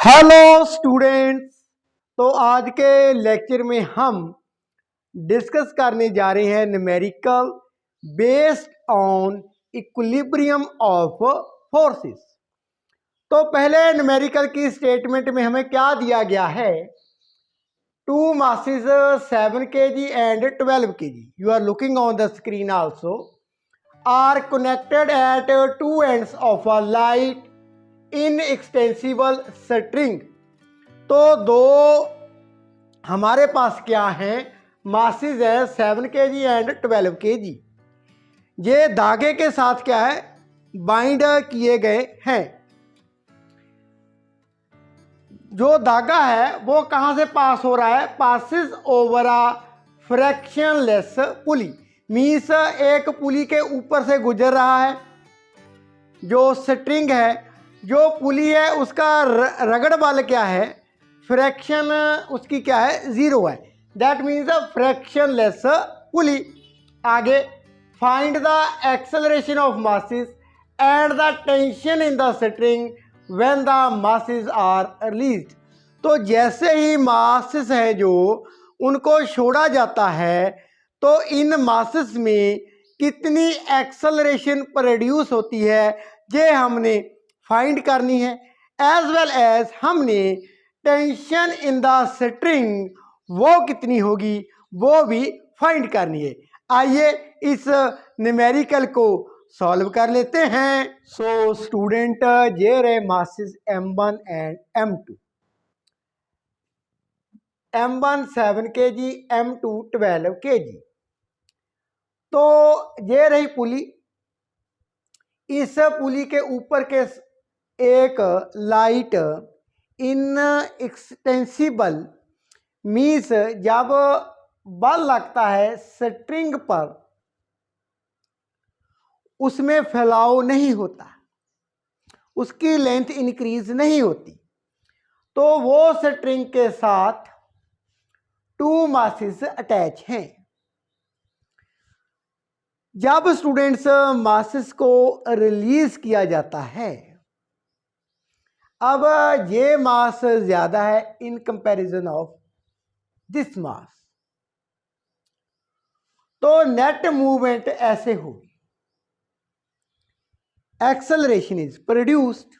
Hello students. तो आज के लेक्चर में हम डिस्कस करने जा रहे हैं numerical based on equilibrium of forces. तो पहले न्यूमेरिकल की स्टेटमेंट में हमें क्या दिया गया है? Two masses 7 kg and 12 kg, you are looking on the screen also, are connected at two ends of a light inextensible string. तो दो हमारे पास क्या है? मासेस है 7 kg एंड 12 kg। ये धागे के साथ क्या है? बाइंड किए गए हैं। जो धागा है वो कहां से पास हो रहा है? Passes over a frictionless pulley, means एक पुली के ऊपर से गुजर रहा है। जो स्ट्रिंग है, जो पुली है, उसका रगड़ बल क्या है? फ्रैक्शन उसकी क्या है? 0 है। That means frictionless pulley. आगे, find the acceleration of masses and the tension in the string when the masses are released. तो जैसे ही मासेस है जो उनको छोड़ा जाता है, तो इन मासेस में कितनी एक्सेलरेशन प्रोड्यूस होती है, ये हमने फाइंड करनी है। एज वेल एज हमने टेंशन इन द स्ट्रिंग वो कितनी होगी वो भी फाइंड करनी है। आइए इस न्यूमेरिकल को सॉल्व कर लेते हैं। सो स्टूडेंट, ये रहे masses M1 and M2। M1 7 kg, M2 12 kg। तो ये रही पुली। इस पुली के ऊपर के एक लाइट इन एक्सटेंसिबल, मीन्स जब बल लगता है स्ट्रिंग पर उसमें फैलाव नहीं होता, उसकी लेंथ इंक्रीज नहीं होती। तो वो स्ट्रिंग के साथ टू मासेस अटैच हैं। जब स्टूडेंट्स मासेस को रिलीज किया जाता है, अब ये मास ज्यादा है in comparison of this mass, तो नेट मूवमेंट ऐसे होगी। Acceleration is produced.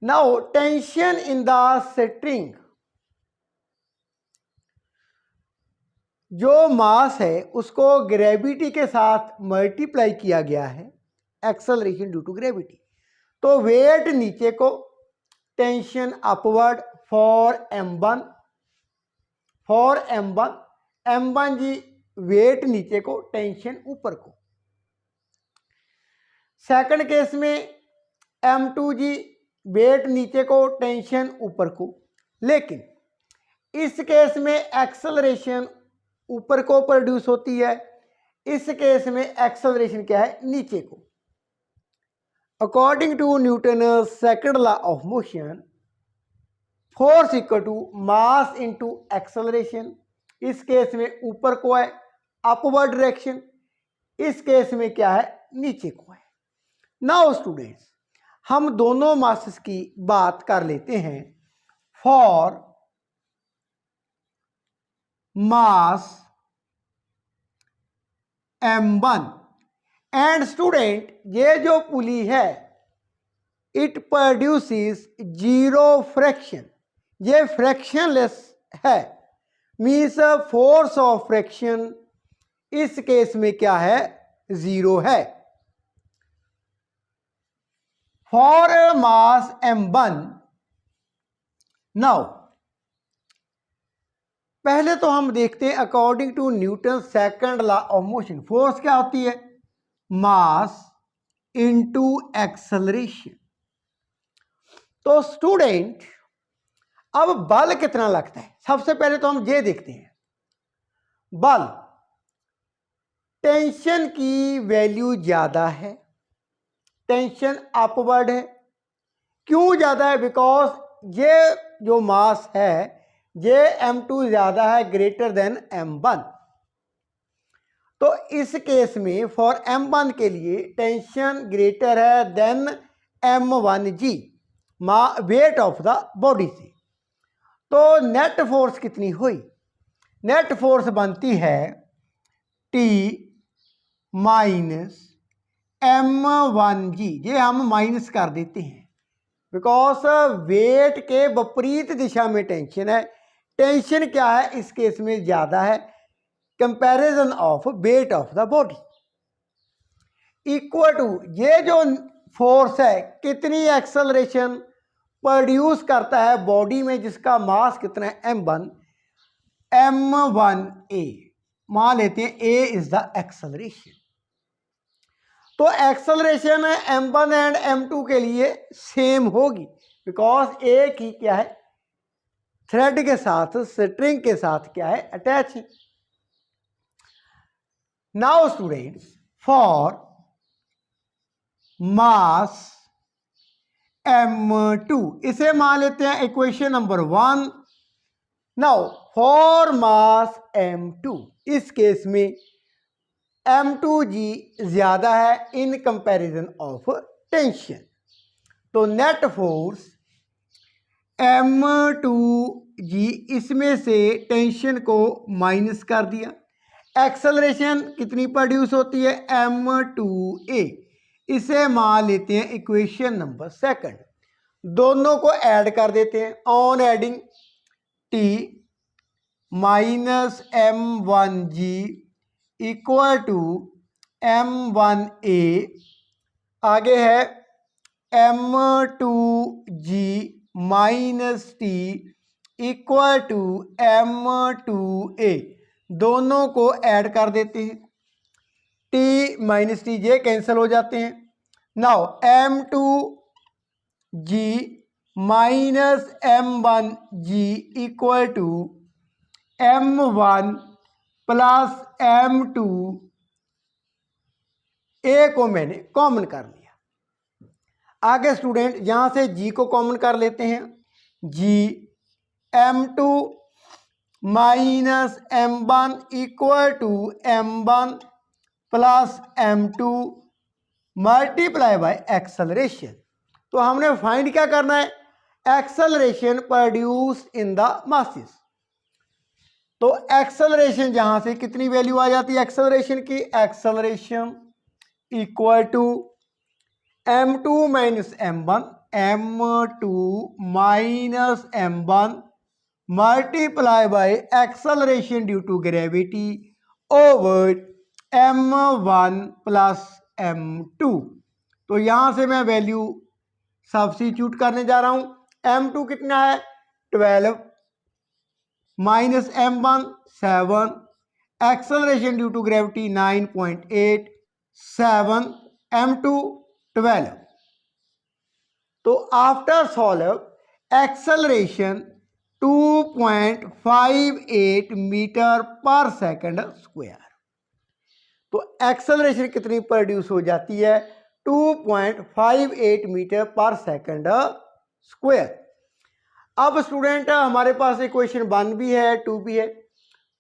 Now tension in the string, जो मास है उसको ग्रेविटी के साथ मल्टीप्लाई किया गया है, एक्सेलरेशन ड्यू टू ग्रेविटी। तो वेट नीचे को, tension upward for M1, for M1 g weight नीचे को, टेंशन ऊपर को। सेकंड केस में M2 जी वेट नीचे को, टेंशन ऊपर को। लेकिन इस केस में एक्सेलरेशन ऊपर को प्रोड्यूस होती है, इस केस में एक्सेलरेशन क्या है? नीचे को। According to Newton second law of motion, force equal to mass into acceleration. इस केस में ऊपर को है अपवर्ड डायरेक्शन, इस केस में क्या है? नीचे को है। नाउ स्टूडेंट्स, हम दोनों मासेस की बात कर लेते हैं। For mass M1 and student, ये जो पुली है इट प्रोड्यूसेस 0 फ्रैक्शन, ये फ्रैक्शनलेस है, मीन्स फोर्स ऑफ फ्रैक्शन इस केस में क्या है? 0 है। फॉर मास M1, नाउ पहले तो हम देखते हैं according to Newton second law of motion, force क्या होती है? Mass into acceleration. तो स्टूडेंट, अब बल कितना लगता है? सबसे पहले तो हम ये देखते हैं। बल, टेंशन की वैल्यू ज्यादा है, टेंशन अपवर्ड है। क्यों ज्यादा है? बिकॉज ये जो मास है ये M2 ज्यादा है, ग्रेटर देन M1। तो इस केस में फॉर M1 के लिए टेंशन ग्रेटर है than m1g weight of the body से। तो नेट फोर्स कितनी हुई? नेट फोर्स बनती है T माइनस m1g। ये हम माइनस कर देते हैं बिकॉज वेट के विपरीत दिशा में टेंशन है। टेंशन क्या है इस केस में ज़्यादा है, comparison of weight of the body, equal to ये जो फोर्स है कितनी एक्सेलरेशन प्रोड्यूस करता है बॉडी में जिसका मास कितना है m1, m1a मान लेते हैं a इज द एक्सेलरेशन। तो एक्सेलरेशन m1 एंड m2 के लिए सेम होगी बिकॉज एक ही क्या है थ्रेड के साथ स्ट्रिंग के साथ क्या है अटैच है। Now students for mass m2 इसे मान लेते हैं equation number 1। Now for mass m2 इस केस में m2g ज्यादा है इन कंपैरिजन ऑफ टेंशन। तो नेट फोर्स m2g इसमें से टेंशन को माइनस कर दिया। एक्सेलरेशन कितनी प्रोड्यूस होती है m2a, इसे मान लेते हैं इक्वेशन नंबर 2। दोनों को ऐड कर देते हैं on adding t minus m1g equal to m1a, आगे है m2g minus t equal to m2a। दोनों को ऐड कर देते हैं, t माइनस टी जे कैंसिल हो जाते हैं। Now m2g minus m1g equal to m1 plus m2, a को मैंने कॉमन कर लिया। आगे स्टूडेंट यहां से g को कॉमन कर लेते हैं, g m2 minus m1 equal to m1 plus m2 multiply by acceleration. तो हमने फाइंड क्या करना है, acceleration produce in the masses. तो एक्सेलरेशन जहां से कितनी वैल्यू आ जाती है एक्सेलरेशन की, acceleration equal to m2 minus m1, m2 minus m1 multiply by acceleration due to gravity over m1 plus m2। तो यहां से मैं वैल्यू सब्स्टिट्यूट करने जा रहा हूं। m2 कितना है 12 minus m1 7, acceleration due to gravity 9.8, 7 m2 12। तो after solve acceleration 2.58 metre per second square. तो एक्सेलरेशन कितनी प्रोड्यूस हो जाती है 2.58 मीटर पर सेकंड स्क्वायर। अब स्टूडेंट हमारे पास इक्वेशन 1 भी है 2 भी है,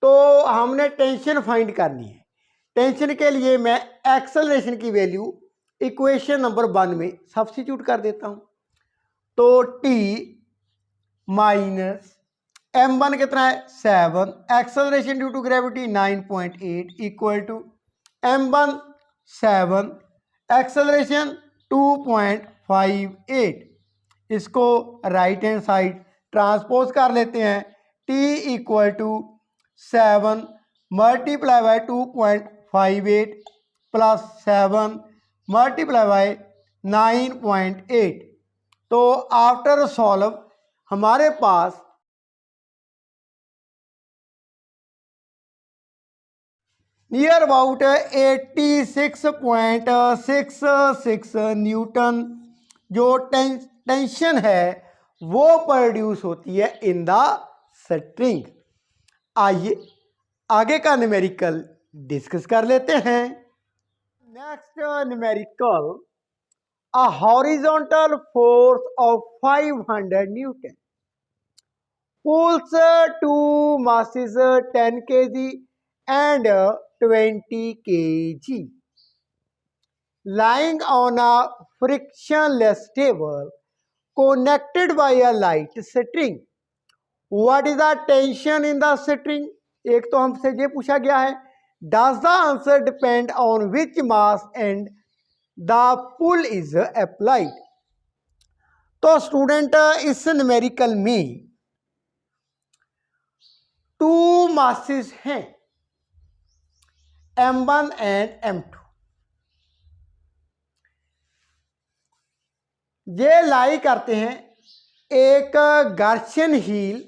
तो हमने टेंशन फाइंड करनी है। टेंशन के लिए मैं एक्सेलरेशन की वैल्यू इक्वेशन नंबर 1 में सब्स्टिट्यूट कर देता हूं। तो t माइनस m1 कितना है 7, acceleration due to gravity 9.8 equal to m1 7, acceleration 2.58। इसको राइट हैंड साइड ट्रांसपोज कर लेते हैं, t equal to 7 multiply by 2.58 plus 7 multiply by 9.8। तो आफ्टर सॉल्व हमारे पास नियर अबाउट 86.66 न्यूटन जो टेंशन है वो प्रोड्यूस होती है इन द स्ट्रिंग। आइए आगे का न्यूमेरिकल डिस्कस कर लेते हैं। Next numerical, a horizontal force of 500 Newton pulls two masses 10 kg and 20 kg lying on a frictionless table connected by a light string. What is the tension in the string? एक तो हमसे ये पूछा गया है, does the answer depend on which mass and the pull is applied? तो student इस numerical में टू मासेस हैं, M1 एंड M2. ये लाई करते हैं एक घर्षण हील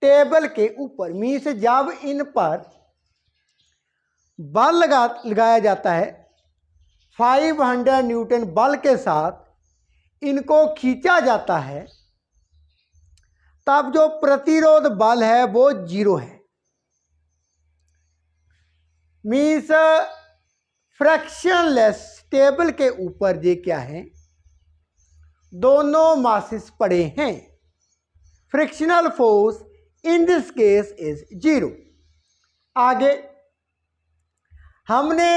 टेबल के ऊपर. मीन्स जब इन पर बल लगाया जाता है 500 न्यूटन बल के साथ इनको खींचा जाता है, तब जो प्रतिरोध बल है वो 0 है. मीन्स फ्रैक्शनलेस टेबल के ऊपर ये क्या है, दोनों मासेस पड़े हैं. Frictional force in this case is 0. आगे हमने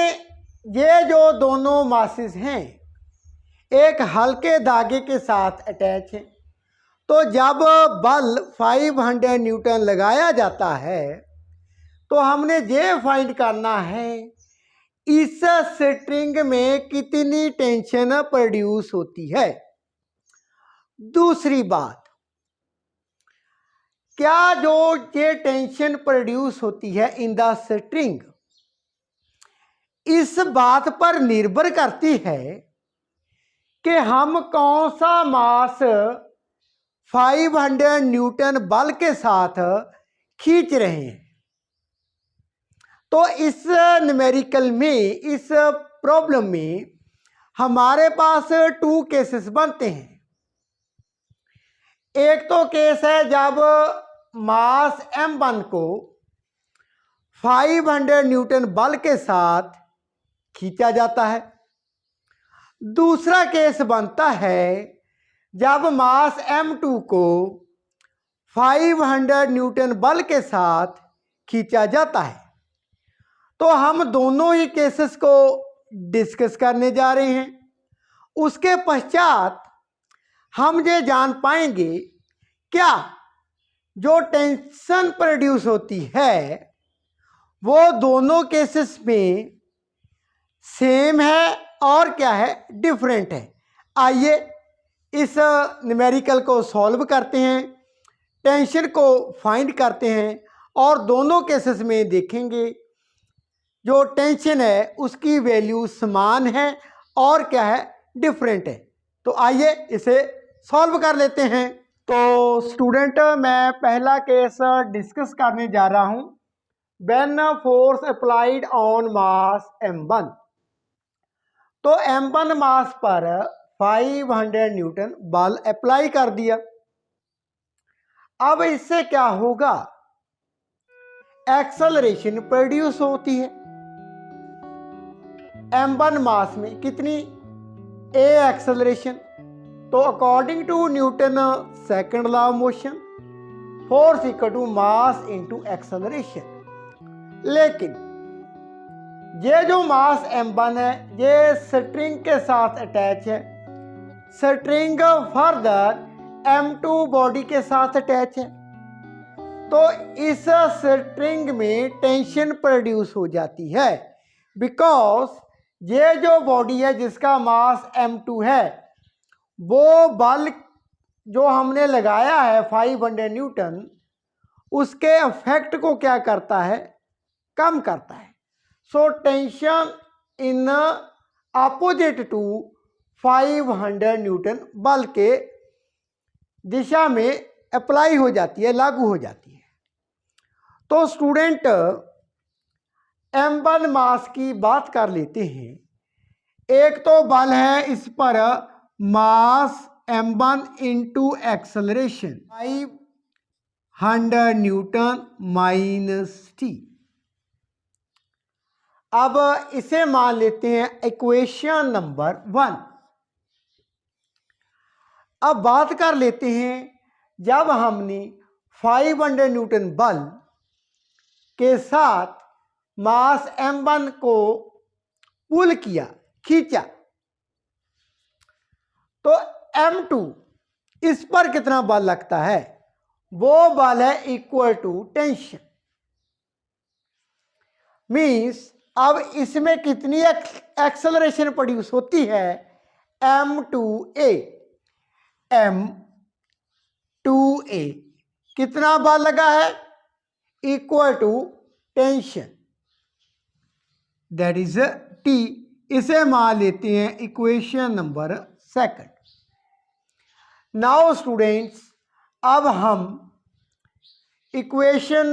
ये जो दोनों मासेस हैं एक हल्के धागे के साथ अटैच हैं, तो जब बल 500 न्यूटन लगाया जाता है तो हमने ये फाइंड करना है इस स्ट्रिंग में कितनी टेंशन प्रोड्यूस होती है. दूसरी बात, क्या जो ये टेंशन प्रोड्यूस होती है इन द स्ट्रिंग इस बात पर निर्भर करती है कि हम कौन सा मास 500 न्यूटन बल के साथ खींच रहे हैं. तो इस न्यूमेरिकल में, इस प्रॉब्लम में हमारे पास 2 केसेस बनते हैं. एक तो केस है जब मास M1 को 500 न्यूटन बल के साथ खींचा जाता है. दूसरा केस बनता है जब मास M2 को 500 न्यूटन बल के साथ खींचा जाता है. तो हम दोनों ही केसेस को डिस्कस करने जा रहे हैं. उसके पश्चात हम ये जान पाएंगे क्या जो टेंशन प्रोड्यूस होती है वो दोनों केसेस में सेम है और क्या है, डिफरेंट है. आइए इस न्यूमेरिकल को सॉल्व करते हैं, टेंशन को फाइंड करते हैं और दोनों केसेस में देखेंगे जो टेंशन है उसकी वैल्यू समान है और क्या है, डिफरेंट है. तो आइए इसे सॉल्व कर लेते हैं. तो स्टूडेंट मैं पहला केस डिस्कस करने जा रहा हूं. When force applied on mass M1. तो M1 मास पर 500 न्यूटन बल अप्लाई कर दिया. अब इससे क्या होगा, एक्सेलरेशन प्रोड्यूस होती है. M1 मास में कितनी A एक्सेलरेशन, तो according to Newton second law of motion force equal to mass into acceleration. लेकिन ये जो मास M1 है ये स्ट्रिंग के साथ अटैच है, स्ट्रिंग फर्दर M2 बॉडी के साथ अटैच है. तो इस स्ट्रिंग में टेंशन प्रोड्यूस हो जाती है बिकॉज ये जो बॉडी है जिसका मास M2 है वो बल जो हमने लगाया है 500 न्यूटन उसके इफेक्ट को क्या करता है, कम करता है. So tension in opposite to 500 newton बल के दिशा में अप्लाई हो जाती है, लागू हो जाती है. तो स्टूडेंट M1 मास की बात कर लेते हैं. एक तो बल है इस पर मास M1 into acceleration 500 Newton minus T. अब इसे मान लेते हैं इक्वेशन नंबर 1. अब बात कर लेते हैं जब हमने 500 न्यूटन बल के साथ मास M1 को पुल किया, खींचा, तो M2 इस पर कितना बल लगता है, वो बल है इक्वल टू टेंशन। मीन्स अब इसमें कितनी एक्सेलरेशन प्रोड्यूस होती है, M2A। M2A कितना बल लगा है, equal to tension, that is T। इसे मान लेते हैं equation number second. Now students, अब हम इक्वेशन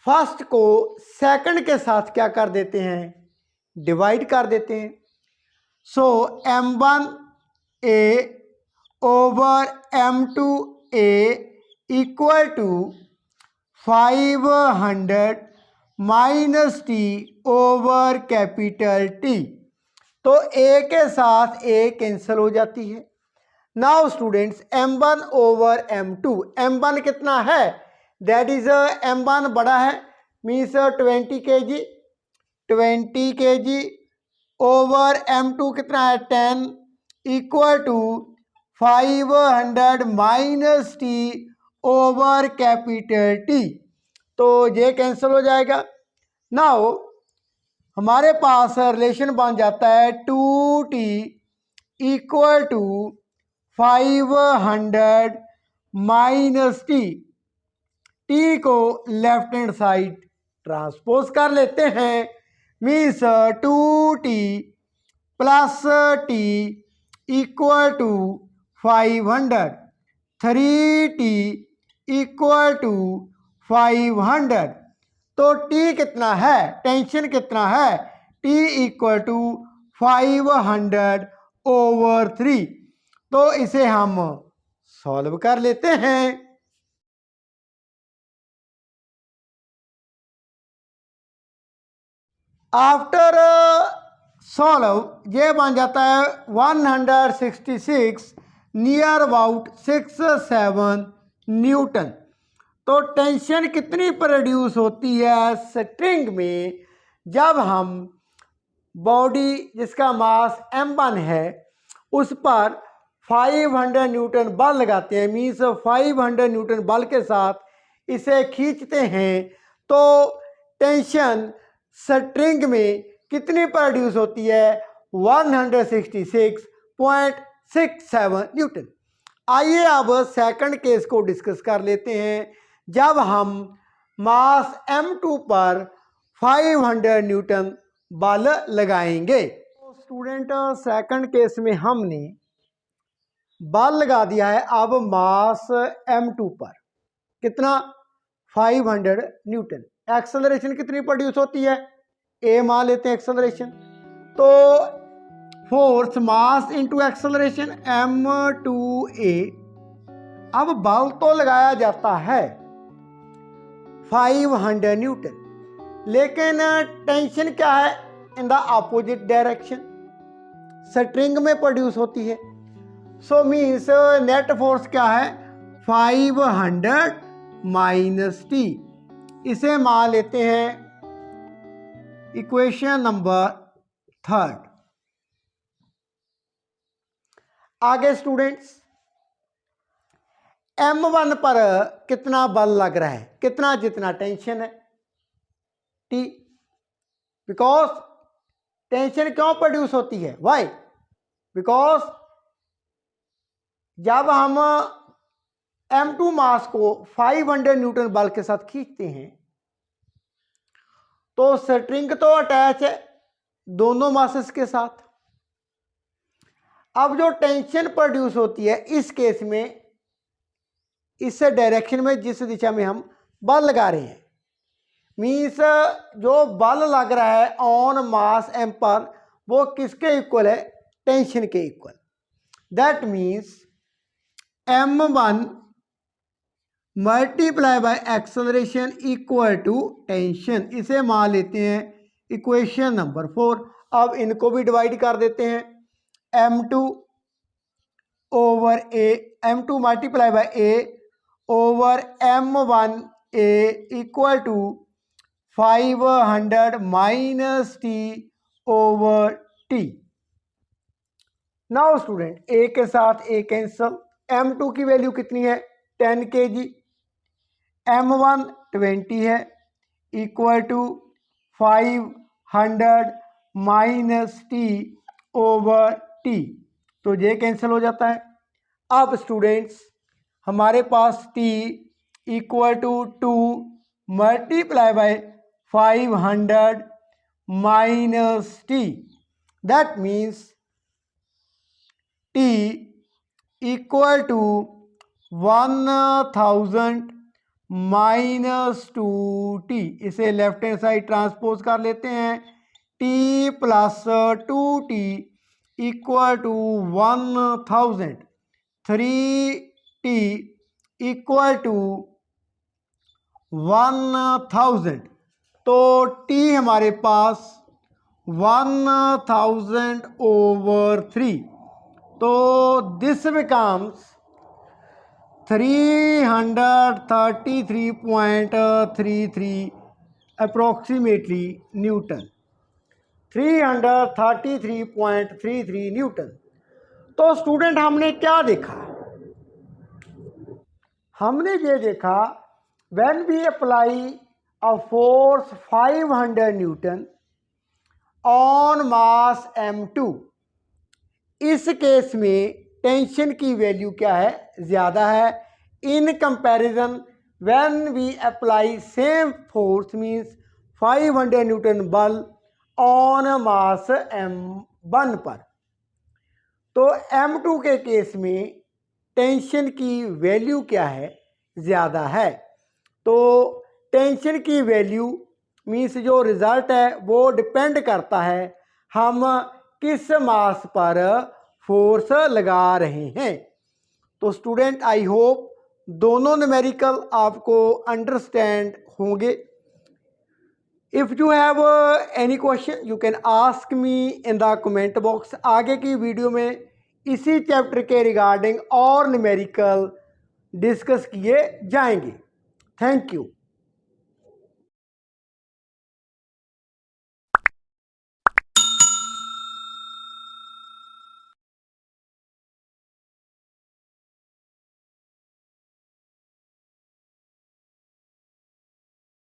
फर्स्ट को सेकंड के साथ क्या कर देते हैं, डिवाइड कर देते हैं। So M1A over M2A equal to 500 minus T over capital T। तो A के साथ A कैंसिल हो जाती है। Now students, M1 over M2, M1 कितना है, दैट इज M1 बड़ा है, means 20 kg, 20 kg over M2 कितना है 10 equal to 500 minus T over capital T। तो ये कैंसिल हो जाएगा। नाउ हमारे पास रिलेशन बन जाता है 2T equal to 500 minus T। T को लेफ्ट हैंड साइड ट्रांसपोज कर लेते हैं, means 2T plus T equal to 500, 3T equal to 500। तो T कितना है, टेंशन कितना है, T इक्वल टू 500 ओवर 3। तो इसे हम सॉल्व कर लेते हैं। आफ्टर सॉल्व ये बन जाता है 166 नियर अबाउट 6-7 न्यूटन। तो टेंशन कितनी प्रोड्यूस होती है स्ट्रिंग में, जब हम बॉडी जिसका मास M1 है उस पर 500 न्यूटन बल लगाते हैं, मीन्स 500 न्यूटन बल के साथ इसे खींचते हैं, तो टेंशन स्ट्रिंग में कितनी प्रोड्यूस होती है, 166.67 न्यूटन। आइए अब सेकंड केस को डिस्कस कर लेते हैं, जब हम मास M2 पर 500 न्यूटन बल लगाएंगे। तो स्टूडेंट, सेकंड केस में हमने बल लगा दिया है अब मास M2 पर, कितना 500 न्यूटन। एक्सेलरेशन कितनी प्रोड्यूस होती है, A मान लेते हैं एक्सेलरेशन, तो force mass into acceleration M2A। अब बल तो लगाया जाता है 500 न्यूटन, लेकिन टेंशन क्या है, in the opposite direction string में प्रोड्यूस होती है। सो मीन्स नेट फोर्स क्या है, 500 माइनस T। इसे मान लेते हैं इक्वेशन नंबर थर्ड। आगे स्टूडेंट्स, M1 पर कितना बल लग रहा है, कितना जितना टेंशन है T। बिकॉज टेंशन क्यों प्रोड्यूस होती है, वाई, बिकॉज जब हम M2 मास को 500 न्यूटन बल के साथ खींचते हैं तो स्ट्रिंग तो अटैच है दोनों मासेस के साथ। अब जो टेंशन प्रोड्यूस होती है इस केस में इस डायरेक्शन में जिस दिशा में हम बल लगा रहे हैं, मीन्स जो बल लग रहा है ऑन मास M पर वो किसके इक्वल है, टेंशन के equal. That means M1 multiply by acceleration equal to tension. इसे मान लेते हैं इक्वेशन नंबर 4। अब इनको भी डिवाइड कर देते हैं, M2 over A, M2 multiply by A over M1A equal to 500 minus T over T. Now student A के साथ ए कैंसल, m2 की वैल्यू कितनी है 10 kg, m1 20 है, equal to 500 minus T over T, तो ये कैंसिल हो जाता है। अब स्टूडेंट्स हमारे पास t equal to 2 multiply by 500 minus T, that means t equal to 1000 minus 2t। इसे लेफ्ट हैंड साइड ट्रांसपोज कर लेते हैं, t plus 2t equal to 1000, 3t equal to 1000, तो t हमारे पास 1000 ओवर 3, तो this becomes 333.33 approximately newton, 333.33 newton. तो student हमने क्या देखा, हमने ये देखा when we apply a force 500 newton on mass m2, इस केस में टेंशन की वैल्यू क्या है, ज़्यादा है in comparison when we apply same force means 500 newton बल ऑन मास m1 पर। तो m2 के केस में टेंशन की वैल्यू क्या है, ज़्यादा है। तो टेंशन की वैल्यू मींस जो रिज़ल्ट है वो डिपेंड करता है हम किस मास पर फोर्स लगा रहे हैं। तो स्टूडेंट आई होप दोनों न्यूमेरिकल आपको अंडरस्टैंड होंगे। If you have any question you can ask me in the comment box. आगे की वीडियो में इसी चैप्टर के रिगार्डिंग और न्यूमेरिकल डिस्कस किए जाएंगे। Thank you.